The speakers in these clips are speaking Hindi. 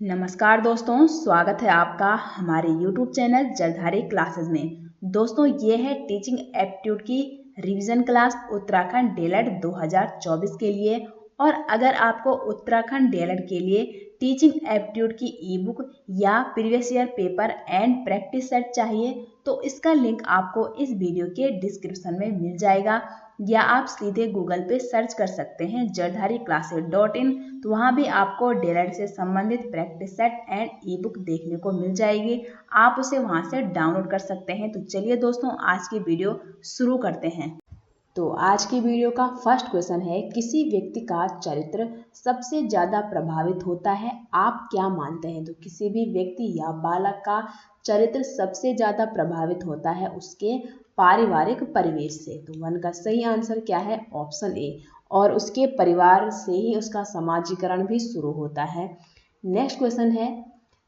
नमस्कार दोस्तों, स्वागत है आपका हमारे YouTube चैनल जलधारी क्लासेस में। दोस्तों, ये है टीचिंग एप्टीट्यूड की रिवीजन क्लास उत्तराखंड डीएलएड 2024 के लिए। और अगर आपको उत्तराखंड डीएलएड के लिए टीचिंग एप्टीट्यूड की ई बुक या previous year paper and practice set चाहिए तो इसका लिंक आपको इस वीडियो के डिस्क्रिप्शन में मिल जाएगा, या आप सीधे गूगल पे सर्च कर सकते हैं jaldhariClasses.in। तो वहाँ भी आपको डीएलएड से संबंधित practice set and E book देखने को मिल जाएगी। आप उसे वहाँ से डाउनलोड कर सकते हैं। तो चलिए दोस्तों, आज की वीडियो शुरू करते हैं। तो आज की वीडियो का फर्स्ट क्वेश्चन है, किसी व्यक्ति का चरित्र सबसे ज्यादा प्रभावित होता है, आप क्या मानते हैं? तो किसी भी व्यक्ति या बालक का चरित्र सबसे ज्यादा प्रभावित होता है उसके पारिवारिक परिवेश से। तो वन का सही आंसर क्या है? Option A. और उसके परिवार से ही उसका समाजीकरण भी शुरू होता है। नेक्स्ट क्वेश्चन है,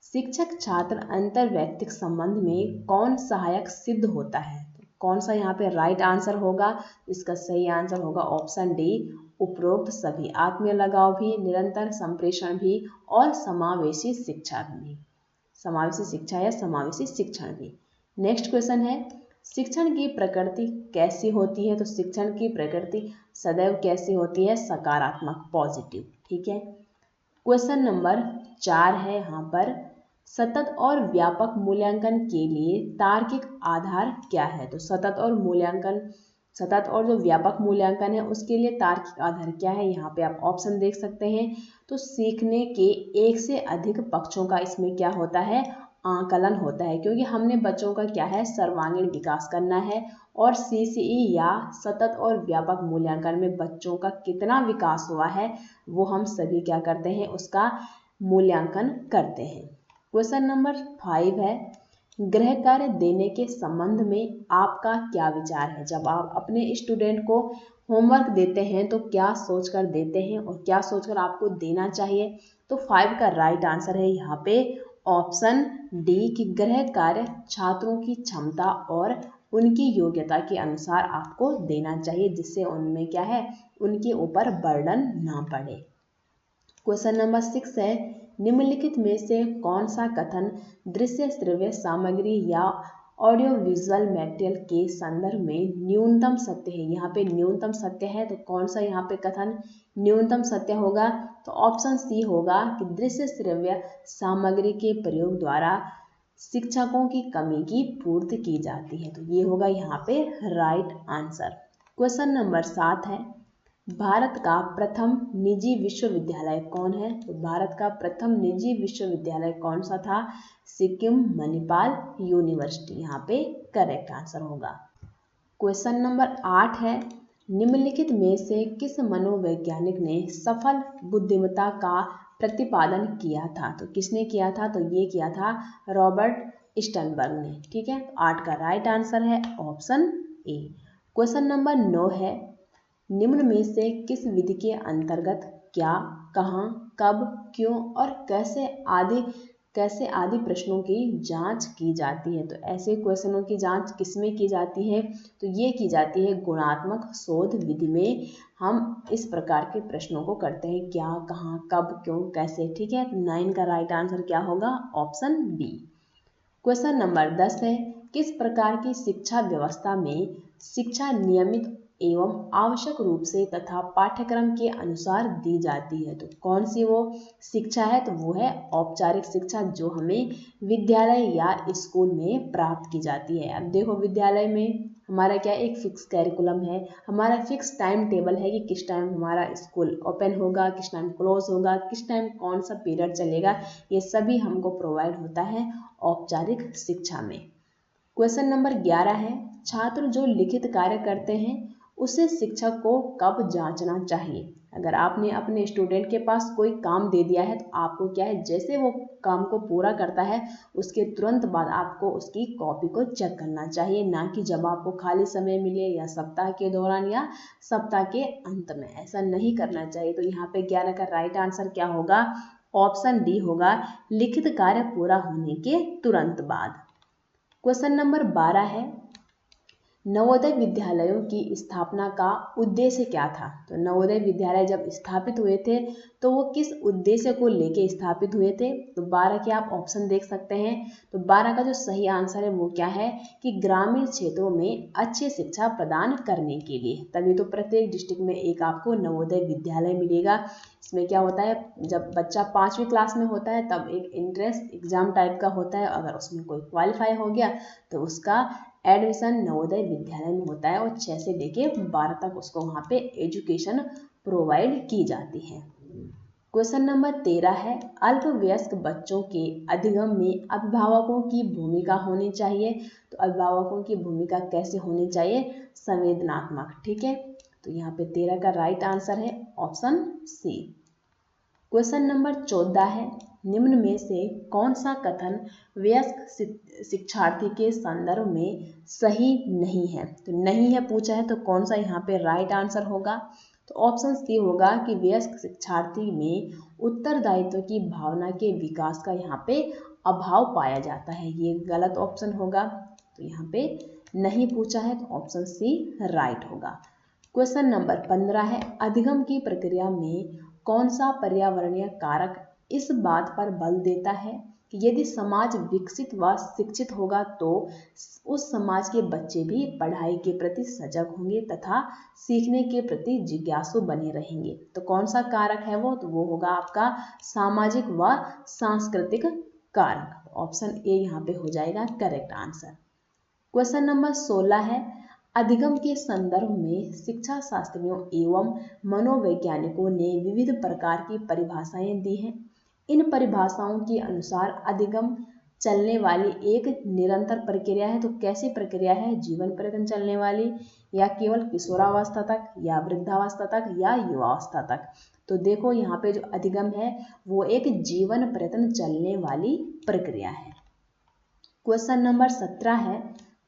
शिक्षक छात्र अंतर वैयक्तिक संबंध में कौन सहायक सिद्ध होता है? कौन सा यहाँ पे राइट आंसर होगा? इसका सही आंसर होगा ऑप्शन डी, उपरोक्त सभी। आत्मीय लगाव भी, निरंतर संप्रेषण भी और समावेशी शिक्षा भी। समावेशी शिक्षा या समावेशी शिक्षण भी। नेक्स्ट क्वेश्चन है, शिक्षण की प्रकृति कैसी होती है? तो शिक्षण की प्रकृति सदैव कैसी होती है? सकारात्मक, पॉजिटिव। ठीक है। क्वेश्चन नंबर 4 है यहाँ पर, सतत और व्यापक मूल्यांकन के लिए तार्किक आधार क्या है? तो सतत और जो व्यापक मूल्यांकन है उसके लिए तार्किक आधार क्या है? यहाँ पे आप ऑप्शन देख सकते हैं। तो सीखने के एक से अधिक पक्षों का इसमें क्या होता है? आकलन होता है, क्योंकि हमने बच्चों का क्या है? सर्वांगीण विकास करना है। और सीसीई या सतत और व्यापक मूल्यांकन में बच्चों का कितना विकास हुआ है वो हम सभी क्या करते हैं? उसका मूल्यांकन करते हैं। क्वेश्चन नंबर 5 है, गृह कार्य देने के संबंध में आपका क्या विचार है? जब आप अपने स्टूडेंट को होमवर्क देते हैं तो क्या सोचकर देते हैं और क्या सोचकर आपको देना चाहिए? तो 5 का राइट आंसर है यहाँ पे ऑप्शन डी कि गृह कार्य छात्रों की क्षमता और उनकी योग्यता के अनुसार आपको देना चाहिए, जिससे उनमें क्या है? उनके ऊपर बर्डन ना पड़े। क्वेश्चन नंबर 6 है, निम्नलिखित में से कौन सा कथन दृश्य श्रव्य सामग्री या ऑडियो विजुअल मटेरियल के संदर्भ में न्यूनतम सत्य है? यहाँ पे न्यूनतम सत्य है, तो कौन सा यहाँ पे कथन न्यूनतम सत्य होगा? तो ऑप्शन सी होगा कि दृश्य श्रव्य सामग्री के प्रयोग द्वारा शिक्षकों की कमी की पूर्ति की जाती है। तो ये होगा यहाँ पे राइट आंसर। क्वेश्चन नंबर 7 है, भारत का प्रथम निजी विश्वविद्यालय कौन है? तो भारत का प्रथम निजी विश्वविद्यालय कौन सा था? सिक्किम मणिपाल यूनिवर्सिटी यहाँ पे करेक्ट आंसर होगा। क्वेश्चन नंबर 8 है, निम्नलिखित में से किस मनोवैज्ञानिक ने सफल बुद्धिमत्ता का प्रतिपादन किया था? तो किसने किया था? तो ये किया था रॉबर्ट स्टर्नबर्ग ने। ठीक है। 8 का राइट आंसर है ऑप्शन ए। क्वेश्चन नंबर 9 है, निम्न में से किस विधि के अंतर्गत क्या, कहाँ, कब, क्यों और कैसे आदि प्रश्नों की जांच की जाती है? तो ऐसे क्वेश्चनों की जांच किसमें की जाती है? तो ये की जाती है गुणात्मक शोध विधि में। हम इस प्रकार के प्रश्नों को करते हैं, क्या, कहाँ, कब, क्यों, कैसे। ठीक है। 9 का राइट आंसर क्या होगा? Option B. क्वेश्चन नंबर 10 है, किस प्रकार की शिक्षा व्यवस्था में शिक्षा नियमित एवं आवश्यक रूप से तथा पाठ्यक्रम के अनुसार दी जाती है? तो कौन सी वो शिक्षा है? तो वो है औपचारिक शिक्षा, जो हमें विद्यालय या स्कूल में प्राप्त की जाती है। अब देखो, विद्यालय में हमारा क्या एक फिक्स कैरिकुलम है, हमारा फिक्स टाइम टेबल है कि किस टाइम हमारा स्कूल ओपन होगा, किस टाइम क्लोज होगा, किस टाइम कौन सा पीरियड चलेगा, ये सभी हमको प्रोवाइड होता है औपचारिक शिक्षा में। क्वेश्चन नंबर 11 है, छात्र जो लिखित कार्य करते हैं उसे शिक्षक को कब जांचना चाहिए? अगर आपने अपने स्टूडेंट के पास कोई काम दे दिया है तो आपको क्या है, जैसे वो काम को पूरा करता है उसके तुरंत बाद आपको उसकी कॉपी को चेक करना चाहिए, ना कि जब आपको खाली समय मिले या सप्ताह के दौरान या सप्ताह के अंत में। ऐसा नहीं करना चाहिए। तो यहाँ पे 11 का राइट आंसर क्या होगा? ऑप्शन डी होगा, लिखित कार्य पूरा होने के तुरंत बाद। क्वेश्चन नंबर 12 है, नवोदय विद्यालयों की स्थापना का उद्देश्य क्या था? तो नवोदय विद्यालय जब स्थापित हुए थे तो वो किस उद्देश्य को लेके स्थापित हुए थे? तो 12 के आप ऑप्शन देख सकते हैं। तो 12 का जो सही आंसर है वो क्या है कि ग्रामीण क्षेत्रों में अच्छी शिक्षा प्रदान करने के लिए। तभी तो प्रत्येक डिस्ट्रिक्ट में एक आपको नवोदय विद्यालय मिलेगा। इसमें क्या होता है, जब बच्चा 5वीं क्लास में होता है तब एक एंट्रेंस एग्जाम टाइप का होता है, अगर उसमें कोई क्वालिफाई हो गया तो उसका एडमिशन नवोदय विद्यालय में होता है और 6 से लेके 12 तक उसको वहाँ पे एजुकेशन प्रोवाइड की जाती है। क्वेश्चन नंबर 13 है, अल्पवयस्क बच्चों के अधिगम में अभिभावकों की भूमिका होनी चाहिए। तो अभिभावकों की भूमिका कैसे होनी चाहिए? संवेदनात्मक। ठीक है, तो यहाँ पे 13 का राइट आंसर है ऑप्शन सी। क्वेश्चन नंबर 14 है, निम्न में से कौन सा कथन वयस्क शिक्षार्थी के संदर्भ में सही नहीं है? तो नहीं है पूछा है तो कौन सा यहाँ पे राइट आंसर होगा? तो ऑप्शन सी होगा कि वयस्क शिक्षार्थी में उत्तरदायित्व की भावना के विकास का यहाँ पे अभाव पाया जाता है। ये गलत ऑप्शन होगा, तो यहाँ पे नहीं पूछा है तो ऑप्शन सी राइट होगा। क्वेश्चन नंबर 15 है, अधिगम की प्रक्रिया में कौन सा पर्यावरणीय कारक इस बात पर बल देता है कि यदि समाज विकसित व शिक्षित होगा तो उस समाज के बच्चे भी पढ़ाई के प्रति सजग होंगे तथा सीखने के प्रति जिज्ञासु बने रहेंगे। तो कौन सा कारक है वो? तो वो होगा आपका सामाजिक व सांस्कृतिक कारक। ऑप्शन ए यहाँ पे हो जाएगा करेक्ट आंसर। क्वेश्चन नंबर 16 है, अधिगम के संदर्भ में शिक्षा शास्त्रियों एवं मनोवैज्ञानिकों ने विविध प्रकार की परिभाषाएं दी हैं। इन परिभाषाओं के अनुसार अधिगम चलने वाली एक निरंतर प्रक्रिया है। तो कैसी प्रक्रिया है? जीवन पर्यंत चलने वाली, या केवल किशोरावस्था तक, या वृद्धावस्था तक, या युवावस्था तक? तो देखो यहाँ पे जो अधिगम है वो एक जीवन पर्यंत चलने वाली प्रक्रिया है। क्वेश्चन नंबर 17 है,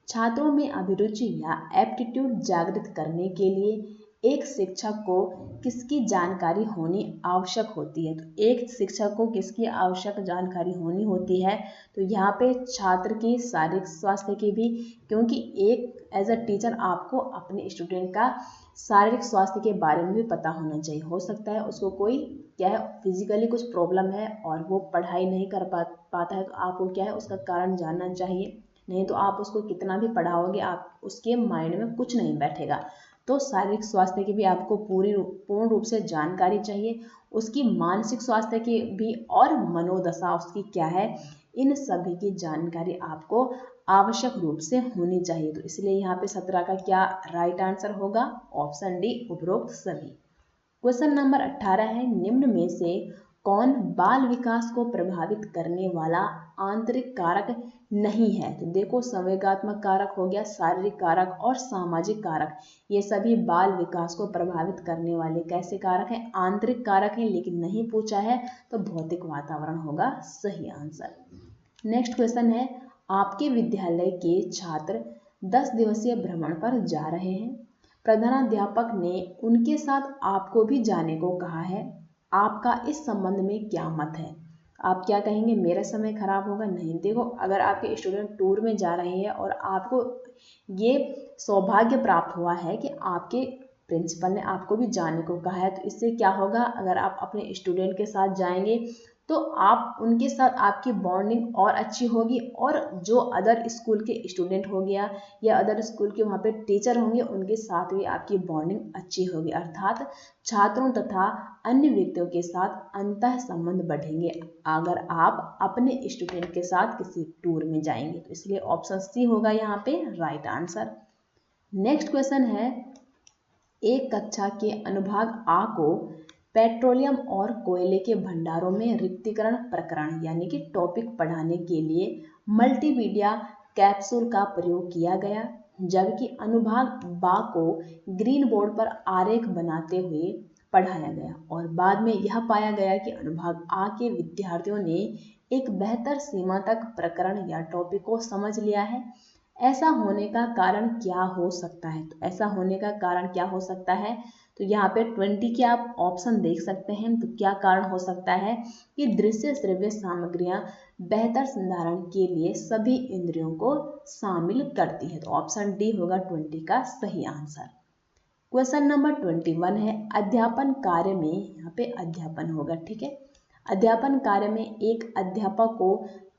छात्रों में अभिरुचि या एप्टीट्यूड जागृत करने के लिए एक शिक्षक को किसकी जानकारी होनी आवश्यक होती है? तो एक शिक्षक को किसकी आवश्यक जानकारी होनी होती है? तो यहाँ पे छात्र की शारीरिक स्वास्थ्य की भी, क्योंकि एक एज अ टीचर आपको अपने स्टूडेंट का शारीरिक स्वास्थ्य के बारे में भी पता होना चाहिए। हो सकता है उसको कोई क्या है फिजिकली कुछ प्रॉब्लम है और वो पढ़ाई नहीं कर पाता है, तो आपको क्या है उसका कारण जानना चाहिए। नहीं तो आप उसको कितना भी पढ़ाओगे आप उसके माइंड में कुछ नहीं बैठेगा। तो शारीरिक स्वास्थ्य की भी आपको पूर्ण रूप से जानकारी चाहिए, उसकी मानसिक स्वास्थ्य की भी, और मनोदशा उसकी क्या है, इन सभी की जानकारी आपको आवश्यक रूप से होनी चाहिए। तो इसलिए यहाँ पे 17 का क्या राइट आंसर होगा? ऑप्शन डी उपरोक्त सभी। क्वेश्चन नंबर 18 है, निम्न में से कौन बाल विकास को प्रभावित करने वाला आंतरिक कारक नहीं है? तो देखो संवेगात्मक कारक हो गया, शारीरिक कारक और सामाजिक कारक, ये सभी बाल विकास को प्रभावित करने वाले कैसे कारक हैं? आंतरिक कारक हैं, लेकिन नहीं पूछा है तो भौतिक वातावरण होगा सही आंसर। नेक्स्ट क्वेश्चन है, आपके विद्यालय के छात्र 10 दिवसीय भ्रमण पर जा रहे हैं। प्रधानाध्यापक ने उनके साथ आपको भी जाने को कहा है। आपका इस संबंध में क्या मत है? आप क्या कहेंगे? मेरा समय खराब होगा? नहीं, देखो अगर आपके स्टूडेंट टूर में जा रहे हैं और आपको ये सौभाग्य प्राप्त हुआ है कि आपके प्रिंसिपल ने आपको भी जाने को कहा है, तो इससे क्या होगा, अगर आप अपने स्टूडेंट के साथ जाएंगे तो आप उनके साथ आपकी बॉन्डिंग और अच्छी होगी, और जो अदर स्कूल के स्टूडेंट हो गया या अदर स्कूल के वहाँ पे टीचर होंगे उनके साथ भी आपकी बॉन्डिंग अच्छी होगी, अर्थात छात्रों तथा अन्य व्यक्तियों के साथ अंतः संबंध बढ़ेंगे अगर आप अपने स्टूडेंट के साथ किसी टूर में जाएंगे। तो इसलिए ऑप्शन सी होगा यहाँ पे राइट आंसर। नेक्स्ट क्वेश्चन है, एक कक्षा के अनुभाग आ को पेट्रोलियम और कोयले के भंडारों में रिक्तीकरण प्रकरण यानी कि टॉपिक पढ़ाने के लिए मल्टीमीडिया कैप्सूल का प्रयोग किया गया, जबकि अनुभाग बा को ग्रीन बोर्ड पर आरेख बनाते हुए पढ़ाया गया, और बाद में यह पाया गया कि अनुभाग आ के विद्यार्थियों ने एक बेहतर सीमा तक प्रकरण या टॉपिक को समझ लिया है। ऐसा होने का कारण क्या हो सकता है? तो ऐसा होने का कारण क्या हो सकता है? तो तो यहाँ पे 20 के आप ऑप्शन देख सकते हैं। तो क्या कारण हो सकता है कि दृश्य श्रव्य सामग्रियां बेहतर संधारण के लिए सभी इंद्रियों को शामिल करती है। तो ऑप्शन डी होगा 20 का सही आंसर। क्वेश्चन नंबर 21 है अध्यापन कार्य में, यहाँ पे अध्यापन होगा, ठीक है। अध्यापन कार्य में एक अध्यापक को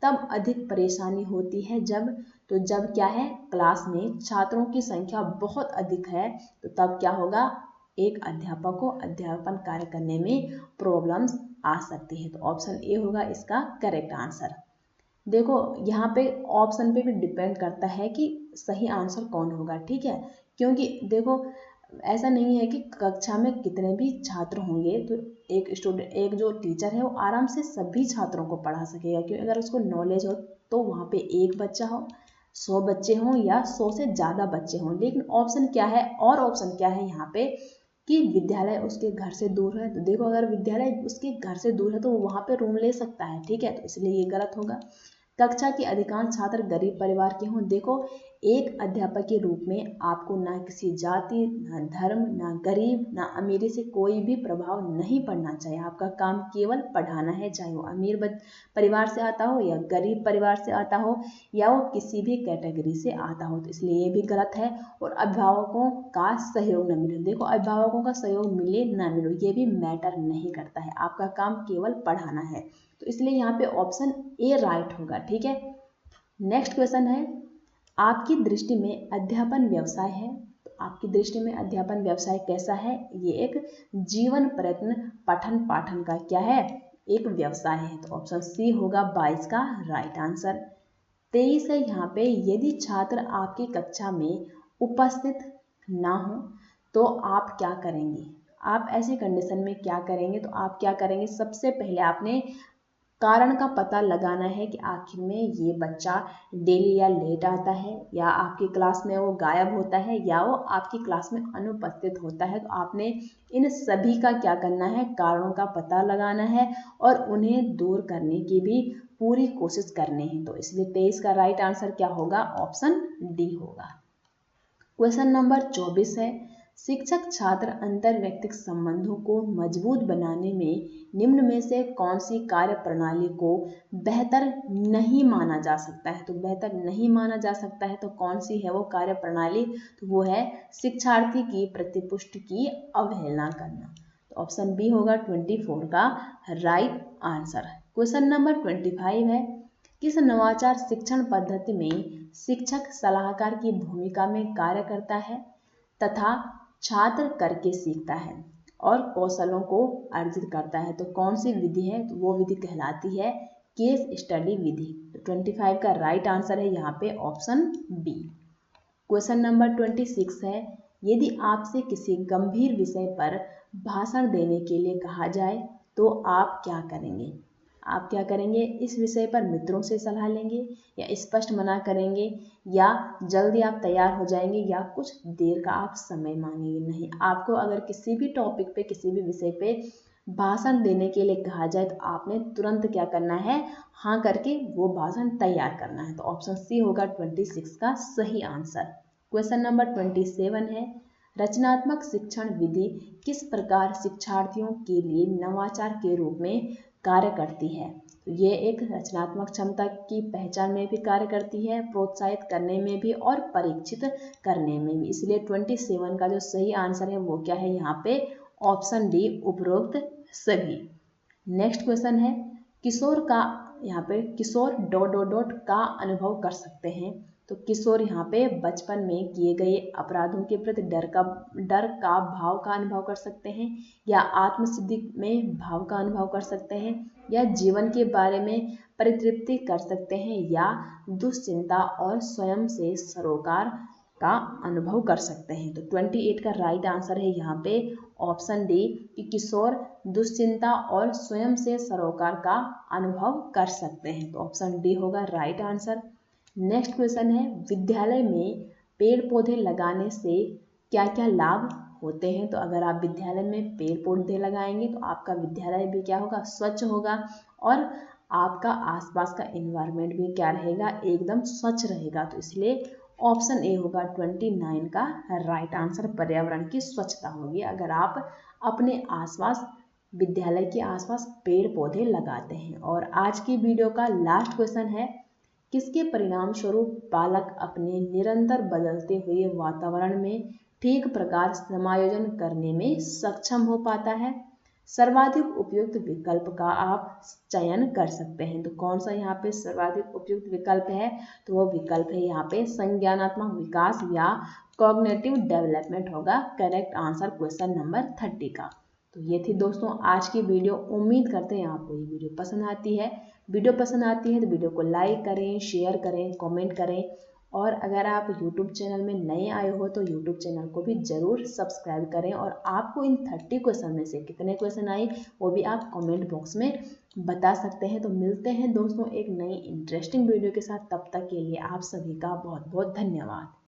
तब अधिक परेशानी होती है जब क्या है, क्लास में छात्रों की संख्या बहुत अधिक है। तो तब क्या होगा, एक अध्यापक को अध्यापन कार्य करने में प्रॉब्लम्स आ सकती है। तो ऑप्शन ए होगा इसका करेक्ट आंसर। देखो यहाँ पे ऑप्शन पे भी डिपेंड करता है कि सही आंसर कौन होगा, ठीक है। क्योंकि देखो ऐसा नहीं है कि कक्षा में कितने भी छात्र होंगे तो एक जो टीचर है वो आराम से सभी छात्रों को पढ़ा सकेगा। क्योंकि अगर उसको नॉलेज हो तो वहाँ पे एक बच्चा हो, 100 बच्चे हों या 100 से ज़्यादा बच्चे हों। लेकिन ऑप्शन क्या है, और ऑप्शन क्या है यहाँ पे कि विद्यालय उसके घर से दूर है। तो देखो अगर विद्यालय उसके घर से दूर है तो वो वहाँ पे रूम ले सकता है, ठीक है। तो इसलिए ये गलत होगा। कक्षा के अधिकांश छात्र गरीब परिवार के हों। देखो एक अध्यापक के रूप में आपको ना किसी जाति, ना धर्म, ना गरीब, ना अमीरी से कोई भी प्रभाव नहीं पड़ना चाहिए। आपका काम केवल पढ़ाना है, चाहे वो अमीर परिवार से आता हो या गरीब परिवार से आता हो या वो किसी भी कैटेगरी से आता हो। तो इसलिए ये भी गलत है। और अभिभावकों का सहयोग न मिले, देखो अभिभावकों का सहयोग मिले ना मिले ये भी मैटर नहीं करता है, आपका काम केवल पढ़ाना है। तो इसलिए यहाँ पे ऑप्शन ए राइट होगा, ठीक है। नेक्स्ट क्वेश्चन है आपकी दृष्टि में अध्यापन व्यवसाय है। तो आपकी दृष्टि में अध्यापन व्यवसाय कैसा है, ये एक जीवन प्रयत्न पठन पाठन का क्या है, एक व्यवसाय है। तो ऑप्शन सी होगा 22 का राइट आंसर। 23 है यहाँ पे यदि छात्र आपकी कक्षा में उपस्थित ना हो तो आप क्या करेंगे। आप ऐसी कंडीशन में क्या करेंगे, तो आप क्या करेंगे, सबसे पहले आपने कारण का पता लगाना है कि आखिर में ये बच्चा डेली या लेट आता है या आपकी क्लास में वो गायब होता है या वो आपकी क्लास में अनुपस्थित होता है। तो आपने इन सभी का क्या करना है, कारणों का पता लगाना है और उन्हें दूर करने की भी पूरी कोशिश करनी है। तो इसलिए 23 का राइट आंसर क्या होगा, ऑप्शन डी होगा। क्वेश्चन नंबर 24 है शिक्षक छात्र अंतर व्यक्तिक संबंधों को मजबूत बनाने में निम्न में से कौन सी कार्य प्रणाली को बेहतर नहीं माना जा सकता है। तो बेहतर नहीं माना जा सकता है तो कौन सी है वो कार्य प्रणाली, तो वो है शिक्षार्थी की प्रतिपुष्टि की अवहेलना करना। तो ऑप्शन बी होगा 24 का राइट आंसर। क्वेश्चन नंबर 25 है किस नवाचार शिक्षण पद्धति में शिक्षक सलाहकार की भूमिका में कार्य करता है तथा छात्र करके सीखता है और कौशलों को अर्जित करता है। तो कौन सी विधि है, तो वो विधि कहलाती है केस स्टडी विधि। तो 25 का राइट आंसर है यहाँ पे ऑप्शन बी। क्वेश्चन नंबर 26 है यदि आपसे किसी गंभीर विषय पर भाषण देने के लिए कहा जाए तो आप क्या करेंगे। आप क्या करेंगे, इस विषय पर मित्रों से सलाह लेंगे या स्पष्ट मना करेंगे या जल्दी आप तैयार हो जाएंगे या कुछ देर का आप समय मांगेंगे। नहीं, आपको अगर किसी भी टॉपिक पे किसी भी विषय पे भाषण देने के लिए कहा जाए तो आपने तुरंत क्या करना है, हाँ करके वो भाषण तैयार करना है। तो ऑप्शन सी होगा 26 का सही आंसर। क्वेश्चन नंबर 27 है रचनात्मक शिक्षण विधि किस प्रकार शिक्षार्थियों के लिए नवाचार के रूप में कार्य करती है। तो ये एक रचनात्मक क्षमता की पहचान में भी कार्य करती है, प्रोत्साहित करने में भी और परीक्षित करने में भी। इसलिए 27 का जो सही आंसर है वो क्या है, यहाँ पे ऑप्शन डी उपरोक्त सभी। नेक्स्ट क्वेश्चन है किशोर का, यहाँ पे किशोर ... का अनुभव कर सकते हैं। तो किशोर यहाँ पे बचपन में किए गए अपराधों के प्रति डर का भाव का अनुभव कर सकते हैं या आत्मसिद्धि में भाव का अनुभव कर सकते हैं या जीवन के बारे में परितृप्ति कर सकते हैं या दुश्चिंता और स्वयं से सरोकार का अनुभव कर सकते हैं। तो 28 का राइट आंसर है यहाँ पे ऑप्शन डी कि किशोर दुश्चिंता और स्वयं से सरोकार का अनुभव कर सकते हैं। तो ऑप्शन डी होगा राइट आंसर। नेक्स्ट क्वेश्चन है विद्यालय में पेड़ पौधे लगाने से क्या क्या लाभ होते हैं। तो अगर आप विद्यालय में पेड़ पौधे लगाएंगे तो आपका विद्यालय भी क्या होगा, स्वच्छ होगा और आपका आसपास का एनवायरनमेंट भी क्या रहेगा, एकदम स्वच्छ रहेगा। तो इसलिए ऑप्शन ए होगा 29 का राइट आंसर, पर्यावरण की स्वच्छता होगी अगर आप अपने आसपास, विद्यालय के आसपास पेड़ पौधे लगाते हैं। और आज की वीडियो का लास्ट क्वेश्चन है, किसके परिणाम स्वरूप बालक अपने निरंतर बदलते हुए वातावरण में ठीक प्रकार समायोजन करने में सक्षम हो पाता है? सर्वाधिक उपयुक्त विकल्प का आप चयन कर सकते हैं। तो कौन सा यहाँ पे सर्वाधिक उपयुक्त विकल्प है? तो वो विकल्प है यहाँ पे संज्ञानात्मक विकास या कॉग्निटिव डेवलपमेंट होगा करेक्ट आंसर क्वेश्चन नंबर 30 का। तो ये थी दोस्तों आज की वीडियो। उम्मीद करते हैं आपको ये वीडियो पसंद आती है। वीडियो पसंद आती है तो वीडियो को लाइक करें, शेयर करें, कमेंट करें। और अगर आप YouTube चैनल में नए आए हो तो YouTube चैनल को भी ज़रूर सब्सक्राइब करें। और आपको इन 30 क्वेश्चन में से कितने क्वेश्चन आए वो भी आप कमेंट बॉक्स में बता सकते हैं। तो मिलते हैं दोस्तों एक नई इंटरेस्टिंग वीडियो के साथ, तब तक के लिए आप सभी का बहुत बहुत धन्यवाद।